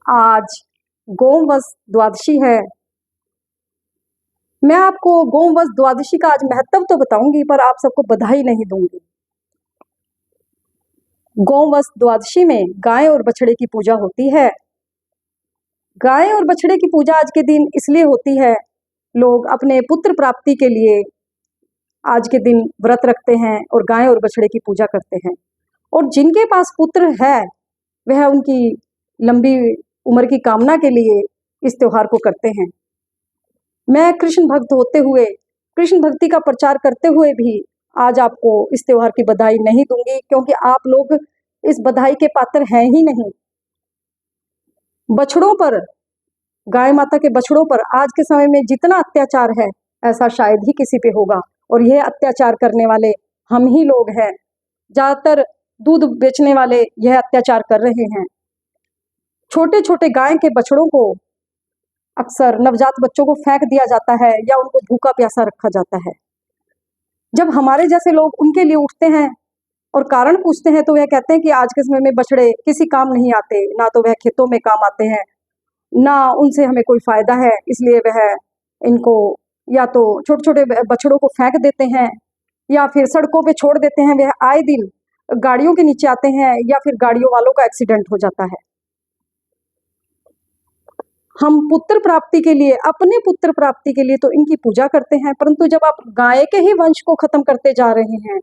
आज गोमवस द्वादशी है। मैं आपको गोमवस द्वादशी का आज महत्व तो बताऊंगी, पर आप सबको बधाई नहीं दूंगी। गोमवस द्वादशी में गाय और बछड़े की पूजा होती है। गाय और बछड़े की पूजा आज के दिन इसलिए होती है, लोग अपने पुत्र प्राप्ति के लिए आज के दिन व्रत रखते हैं और गाय और बछड़े की पूजा करते हैं। और जिनके पास पुत्र है वह उनकी लंबी उम्र की कामना के लिए इस त्योहार को करते हैं। मैं कृष्ण भक्त होते हुए, कृष्ण भक्ति का प्रचार करते हुए भी आज आपको इस त्योहार की बधाई नहीं दूंगी, क्योंकि आप लोग इस बधाई के पात्र हैं ही नहीं। बछड़ों पर, गाय माता के बछड़ों पर आज के समय में जितना अत्याचार है ऐसा शायद ही किसी पे होगा, और यह अत्याचार करने वाले हम ही लोग हैं। ज्यादातर दूध बेचने वाले यह अत्याचार कर रहे हैं। छोटे छोटे गाय के बछड़ों को अक्सर नवजात बच्चों को फेंक दिया जाता है या उनको भूखा प्यासा रखा जाता है। जब हमारे जैसे लोग उनके लिए उठते हैं और कारण पूछते हैं तो वह कहते हैं कि आज के समय में बछड़े किसी काम नहीं आते, ना तो वह खेतों में काम आते हैं, ना उनसे हमें कोई फायदा है, इसलिए वह इनको या तो छोटे छोटे बछड़ों को फेंक देते हैं या फिर सड़कों पे छोड़ देते हैं। वह आए दिन गाड़ियों के नीचे आते हैं या फिर गाड़ियों वालों का एक्सीडेंट हो जाता है। हम पुत्र प्राप्ति के लिए, अपने पुत्र प्राप्ति के लिए तो इनकी पूजा करते हैं, परंतु जब आप गाय के ही वंश को खत्म करते जा रहे हैं,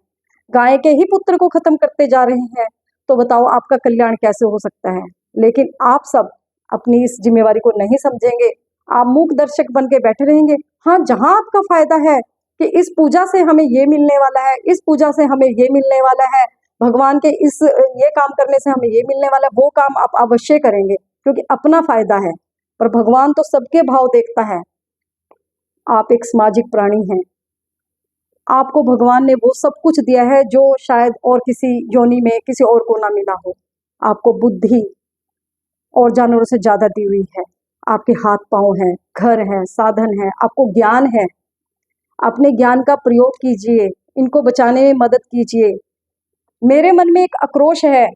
गाय के ही पुत्र को खत्म करते जा रहे हैं, तो बताओ आपका कल्याण कैसे हो सकता है। लेकिन आप सब अपनी इस जिम्मेवारी को नहीं समझेंगे, आप मूक दर्शक बन के बैठे रहेंगे। हाँ, जहां आपका फायदा है कि इस पूजा से हमें ये मिलने वाला है, इस पूजा से हमें ये मिलने वाला है, भगवान के इस ये काम करने से हमें ये मिलने वाला है, वो काम आप अवश्य करेंगे क्योंकि अपना फायदा है। पर भगवान तो सबके भाव देखता है। आप एक सामाजिक प्राणी हैं, आपको भगवान ने वो सब कुछ दिया है जो शायद और किसी योनि में किसी और को ना मिला हो। आपको बुद्धि और जानवरों से ज्यादा दी हुई है। आपके हाथ पांव हैं, घर है, साधन है, आपको ज्ञान है। अपने ज्ञान का प्रयोग कीजिए, इनको बचाने में मदद कीजिए। मेरे मन में एक आक्रोश है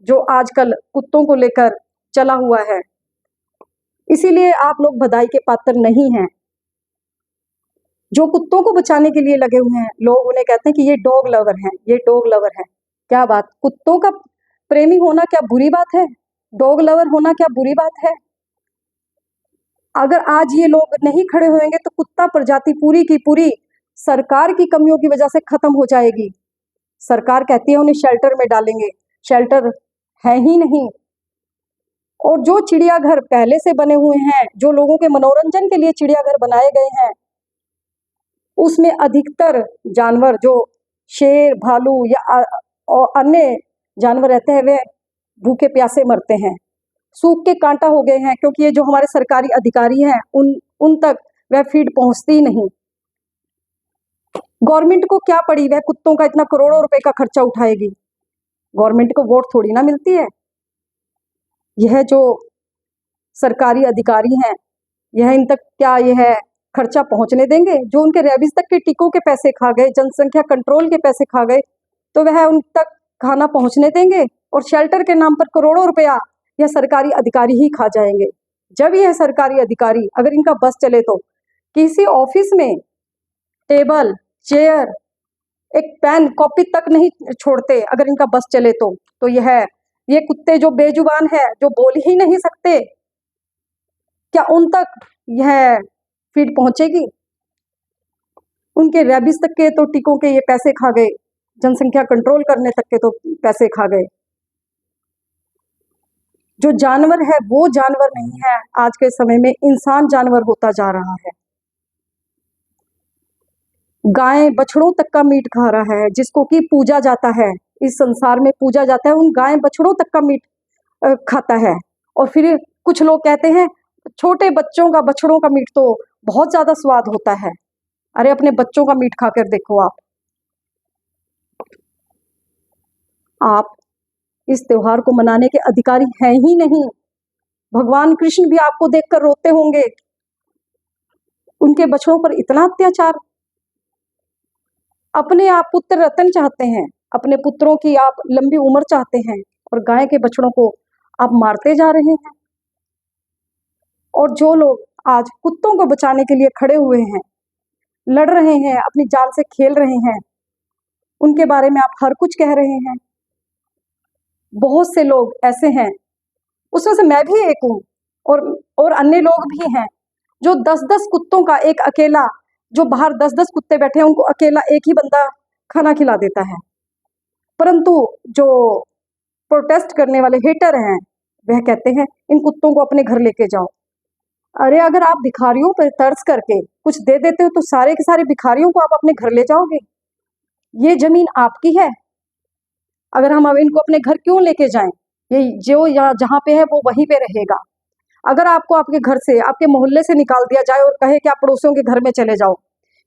जो आजकल कुत्तों को लेकर चला हुआ है, इसीलिए आप लोग बधाई के पात्र नहीं हैं। जो कुत्तों को बचाने के लिए लगे हुए हैं, लोग उन्हें कहते हैं कि ये डॉग लवर हैं, ये डॉग लवर है। क्या बात, कुत्तों का प्रेमी होना क्या बुरी बात है? डॉग लवर होना क्या बुरी बात है? अगर आज ये लोग नहीं खड़े होंगे तो कुत्ता प्रजाति पूरी की पूरी सरकार की कमियों की वजह से खत्म हो जाएगी। सरकार कहती है उन्हें शेल्टर में डालेंगे, शेल्टर है ही नहीं। और जो चिड़ियाघर पहले से बने हुए हैं, जो लोगों के मनोरंजन के लिए चिड़ियाघर बनाए गए हैं, उसमें अधिकतर जानवर जो शेर, भालू या और अन्य जानवर रहते हैं वे भूखे प्यासे मरते हैं, सूख के कांटा हो गए हैं, क्योंकि ये जो हमारे सरकारी अधिकारी हैं उन तक वह फीड पहुंचती ही नहीं। गवर्नमेंट को क्या पड़ी, वह कुत्तों का इतना करोड़ों रुपए का खर्चा उठाएगी। गवर्नमेंट को वोट थोड़ी ना मिलती है। यह जो सरकारी अधिकारी हैं, यह इन तक क्या यह खर्चा पहुंचने देंगे? जो उनके रेबीज तक के टीकों के पैसे खा गए, जनसंख्या कंट्रोल के पैसे खा गए, तो वह उन तक खाना पहुंचने देंगे? और शेल्टर के नाम पर करोड़ों रुपया यह सरकारी अधिकारी ही खा जाएंगे। जब यह सरकारी अधिकारी, अगर इनका बस चले तो किसी ऑफिस में टेबल, चेयर, एक पेन, कॉपी तक नहीं छोड़ते। अगर इनका बस चले तो ये कुत्ते जो बेजुबान है, जो बोल ही नहीं सकते, क्या उन तक यह फीड पहुंचेगी? उनके रेबीज तक के तो टीकों के ये पैसे खा गए, जनसंख्या कंट्रोल करने तक के तो पैसे खा गए। जो जानवर है वो जानवर नहीं है, आज के समय में इंसान जानवर होता जा रहा है। गाय बछड़ों तक का मीट खा रहा है, जिसको कि पूजा जाता है, इस संसार में पूजा जाता है, उन गाय बछड़ों तक का मीट खाता है। और फिर कुछ लोग कहते हैं छोटे बच्चों का, बछड़ों का मीट तो बहुत ज्यादा स्वाद होता है। अरे अपने बच्चों का मीट खाकर देखो। आप इस त्योहार को मनाने के अधिकारी हैं ही नहीं। भगवान कृष्ण भी आपको देखकर रोते होंगे, उनके बछड़ों पर इतना अत्याचार। अपने आप पुत्र रत्न चाहते हैं, अपने पुत्रों की आप लंबी उम्र चाहते हैं, और गाय के बछड़ों को आप मारते जा रहे हैं। और जो लोग आज कुत्तों को बचाने के लिए खड़े हुए हैं, लड़ रहे हैं, अपनी जान से खेल रहे हैं, उनके बारे में आप हर कुछ कह रहे हैं। बहुत से लोग ऐसे हैं, उसमें से मैं भी एक हूँ, और अन्य लोग भी हैं जो 10-10 कुत्तों का एक अकेला, जो बाहर 10-10 कुत्ते बैठे हैं उनको अकेला एक ही बंदा खाना खिला देता है। परंतु जो प्रोटेस्ट करने वाले हेटर हैं, वह कहते हैं इन कुत्तों को अपने घर लेके जाओ। अरे अगर आप भिखारियों पर तरस करके कुछ दे देते हो तो सारे के सारे भिखारियों को आप अपने घर ले जाओगे। ये जमीन आपकी है, अगर हम अब इनको अपने घर क्यों लेके जाएं? ये जो यहाँ जहाँ पे है वो वहीं पे रहेगा। अगर आपको आपके घर से, आपके मोहल्ले से निकाल दिया जाए और कहे कि आप पड़ोसियों के घर में चले जाओ,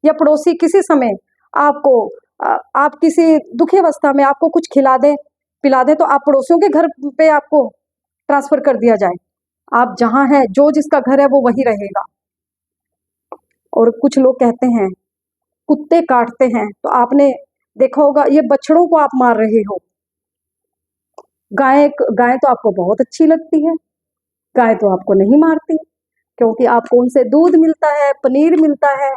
या पड़ोसी किसी समय आपको आप किसी दुखी अवस्था में आपको कुछ खिला दें, पिला दें, तो आप पड़ोसियों के घर पे आपको ट्रांसफर कर दिया जाए। आप जहाँ हैं, जो जिसका घर है वो वही रहेगा। और कुछ लोग कहते हैं कुत्ते काटते हैं, तो आपने देखा होगा ये बछड़ों को आप मार रहे हो। गाय गाय तो आपको बहुत अच्छी लगती है, गाय तो आपको नहीं मारती, क्योंकि आपको उनसे दूध मिलता है, पनीर मिलता है,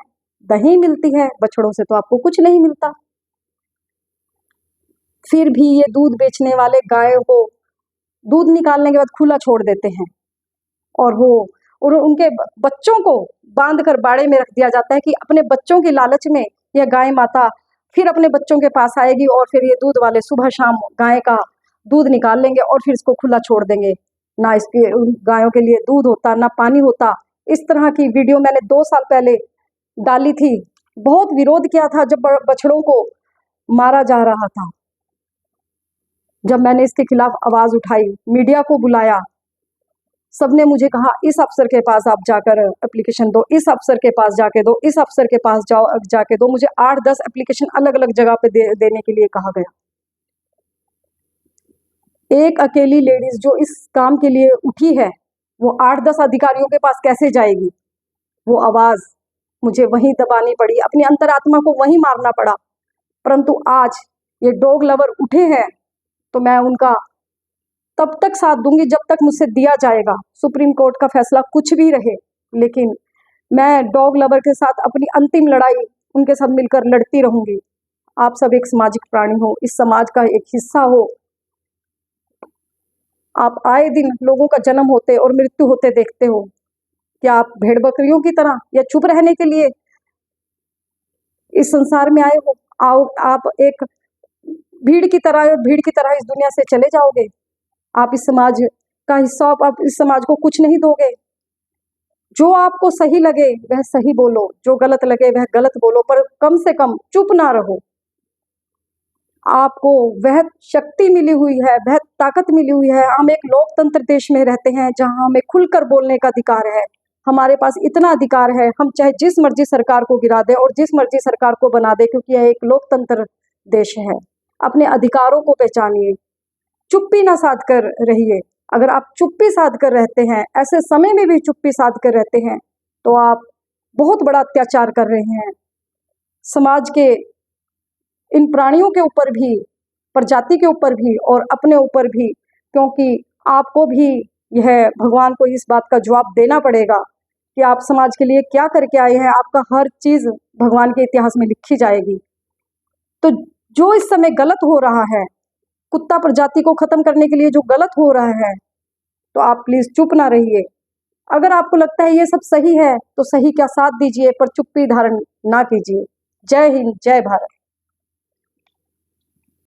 दही मिलती है। बछड़ों से तो आपको कुछ नहीं मिलता। फिर भी ये दूध बेचने वाले गायों को दूध निकालने के बाद खुला छोड़ देते हैं, और उनके बच्चों को बांध कर बाड़े में रख दिया जाता है कि अपने बच्चों की लालच में यह गाय माता फिर अपने बच्चों के पास आएगी, और फिर ये दूध वाले सुबह शाम गाय का दूध निकाल लेंगे और फिर इसको खुला छोड़ देंगे। ना इसके गायों के लिए दूध होता, ना पानी होता। इस तरह की वीडियो मैंने 2 साल पहले डाली थी। बहुत विरोध किया था जब बछड़ों को मारा जा रहा था। जब मैंने इसके खिलाफ आवाज उठाई, मीडिया को बुलाया, सबने मुझे कहा इस अफसर के पास आप जाकर एप्लीकेशन दो, इस अफसर के पास जाके दो, इस अफसर के पास जाके दो। मुझे 8-10 एप्लीकेशन अलग अलग जगह पे देने के लिए कहा गया। एक अकेली लेडीज जो इस काम के लिए उठी है, वो 8-10 अधिकारियों के पास कैसे जाएगी? वो आवाज मुझे वहीं दबानी पड़ी, अपनी अंतरात्मा को वहीं मारना पड़ा। परंतु आज ये डॉग लवर उठे हैं, तो मैं उनका तब तक साथ दूंगी जब तक मुझसे दिया जाएगा। सुप्रीम कोर्ट का फैसला कुछ भी रहे, लेकिन मैं डॉग लवर के साथ अपनी अंतिम लड़ाई उनके साथ मिलकर लड़ती रहूंगी। आप सब एक सामाजिक प्राणी हो, इस समाज का एक हिस्सा हो। आप आए दिन लोगों का जन्म होते और मृत्यु होते देखते हो। क्या आप भेड़ बकरियों की तरह या चुप रहने के लिए इस संसार में आए हो? आओ, आप एक भीड़ की तरह और भीड़ की तरह इस दुनिया से चले जाओगे? आप इस समाज का हिस्सा हो, आप इस समाज को कुछ नहीं दोगे। जो आपको सही लगे वह सही बोलो, जो गलत लगे वह गलत बोलो, पर कम से कम चुप ना रहो। आपको वह शक्ति मिली हुई है, वह ताकत मिली हुई है। हम एक लोकतंत्र देश में रहते हैं जहां हमें खुलकर बोलने का अधिकार है। हमारे पास इतना अधिकार है, हम चाहे जिस मर्जी सरकार को गिरा दे और जिस मर्जी सरकार को बना दे, क्योंकि यह एक लोकतंत्र देश है। अपने अधिकारों को पहचानिए, चुप्पी ना साध कर रहिए। अगर आप चुप्पी साध कर रहते हैं, ऐसे समय में भी चुप्पी साध कर रहते हैं, तो आप बहुत बड़ा अत्याचार कर रहे हैं समाज के इन प्राणियों के ऊपर भी, प्रजाति के ऊपर भी और अपने ऊपर भी, क्योंकि आपको भी यह भगवान को इस बात का जवाब देना पड़ेगा कि आप समाज के लिए क्या करके आए हैं। आपका हर चीज भगवान के इतिहास में लिखी जाएगी। तो जो इस समय गलत हो रहा है, कुत्ता प्रजाति को खत्म करने के लिए जो गलत हो रहा है, तो आप प्लीज चुप ना रहिए। अगर आपको लगता है ये सब सही है, तो सही का साथ दीजिए, पर चुप्पी धारण ना कीजिए। जय हिंद, जय भारत।